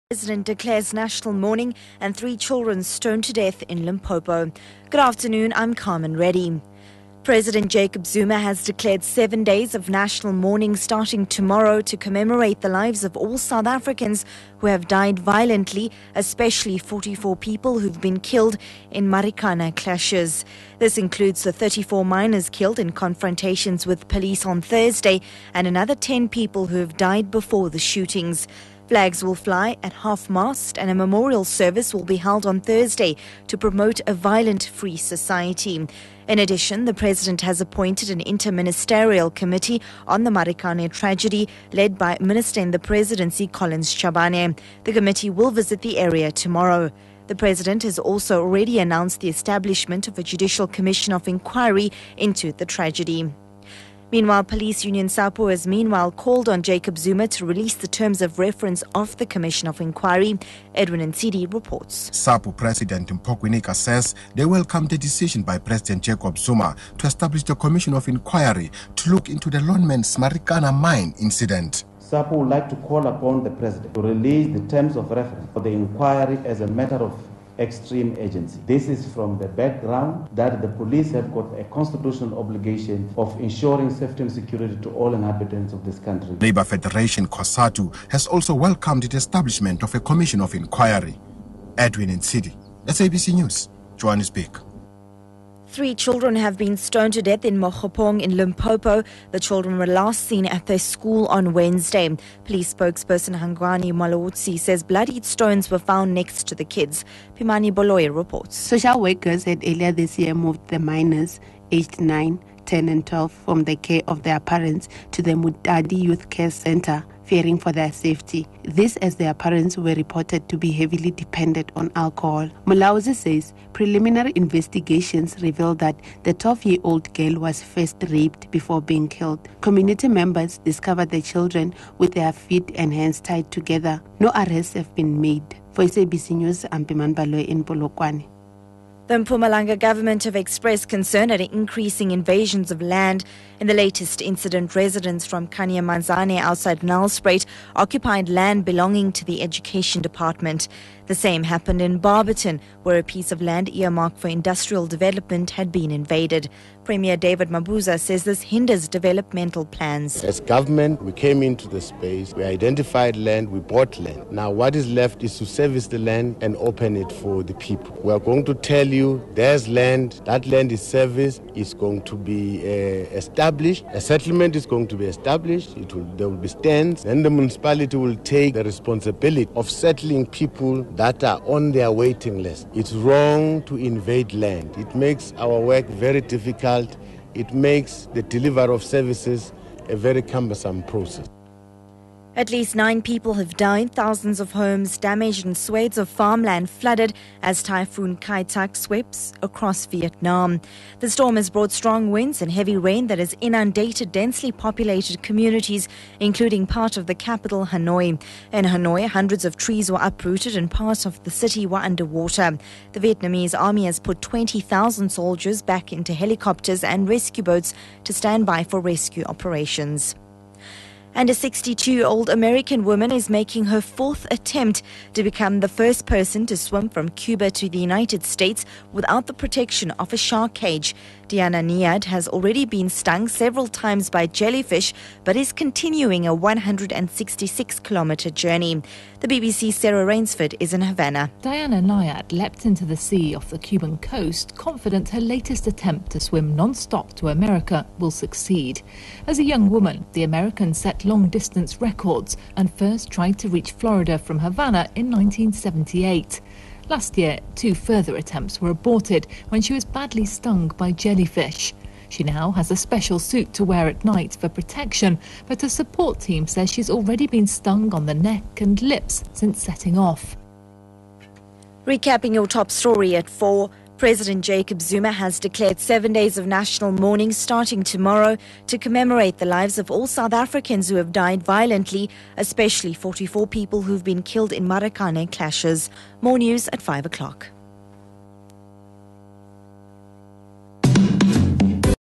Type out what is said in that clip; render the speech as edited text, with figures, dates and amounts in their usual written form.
President declares national mourning and 3 children stoned to death in Limpopo. Good afternoon, I'm Carmen Reddy. President Jacob Zuma has declared 7 days of national mourning starting tomorrow to commemorate the lives of all South Africans who have died violently, especially 44 people who've been killed in Marikana clashes. This includes the 34 miners killed in confrontations with police on Thursday and another 10 people who have died before the shootings. Flags will fly at half-mast and a memorial service will be held on Thursday to promote a violent-free society. In addition, the President has appointed an interministerial committee on the Marikana tragedy led by Minister in the Presidency Collins Chabane. The committee will visit the area tomorrow. The President has also already announced the establishment of a judicial commission of inquiry into the tragedy. Meanwhile, Police Union SAPO has called on Jacob Zuma to release the terms of reference of the Commission of Inquiry. Edwin Nsidi reports. SAPO President Mpokwinika says they welcome the decision by President Jacob Zuma to establish the Commission of Inquiry to look into the Lonman's Marikana mine incident. SAPO would like to call upon the President to release the terms of reference for the inquiry as a matter of extreme urgency. This is from the background that the police have got a constitutional obligation of ensuring safety and security to all inhabitants of this country. Labour Federation COSATU has also welcomed the establishment of a commission of inquiry. Edwin Nsidi, SABC News, Johannesburg. 3 children have been stoned to death in Mokgopong in Limpopo. The children were last seen at their school on Wednesday. Police spokesperson Hangwani Malawutsi says bloodied stones were found next to the kids. Pimani Boloy reports. Social workers had earlier this year moved the minors aged 9, 10 and 12 from the care of their parents to the Mutadi Youth Care Center, fearing for their safety. This as their parents were reported to be heavily dependent on alcohol. Mulauzi says preliminary investigations revealed that the 12-year-old girl was first raped before being killed. Community members discovered the children with their feet and hands tied together. No arrests have been made. For SABC News, I'm Piman Baloy in Polokwane. The Mpumalanga government have expressed concern at increasing invasions of land. In the latest incident, residents from Kanyamanzane outside Nelspruit occupied land belonging to the Education Department. The same happened in Barberton, where a piece of land earmarked for industrial development had been invaded. Premier David Mabuza says this hinders developmental plans. As government, we came into the space, we identified land, we bought land. Now what is left is to service the land and open it for the people. We are going to tell you there's land, that land is serviced, it's going to be established, a settlement is going to be established, there will be stands, and the municipality will take the responsibility of settling people that are on their waiting list. It's wrong to invade land. It makes our work very difficult. It makes the delivery of services a very cumbersome process. At least 9 people have died, thousands of homes damaged and swathes of farmland flooded as Typhoon Kaitak sweeps across Vietnam. The storm has brought strong winds and heavy rain that has inundated densely populated communities, including part of the capital, Hanoi. In Hanoi, hundreds of trees were uprooted and parts of the city were underwater. The Vietnamese army has put 20,000 soldiers back into helicopters and rescue boats to stand by for rescue operations. And a 62-year-old American woman is making her 4th attempt to become the first person to swim from Cuba to the United States without the protection of a shark cage. Diana Niad has already been stung several times by jellyfish, but is continuing a 166-kilometer journey. The BBC's Sarah Rainsford is in Havana. Diana Niad leapt into the sea off the Cuban coast, confident her latest attempt to swim non-stop to America will succeed. As a young woman, the American set long-distance records and first tried to reach Florida from Havana in 1978. Last year, 2 further attempts were aborted when she was badly stung by jellyfish. She now has a special suit to wear at night for protection, but her support team says she's already been stung on the neck and lips since setting off. Recapping your top story at 4. President Jacob Zuma has declared 7 days of national mourning starting tomorrow to commemorate the lives of all South Africans who have died violently, especially 44 people who've been killed in Marikana clashes. More news at 5 o'clock.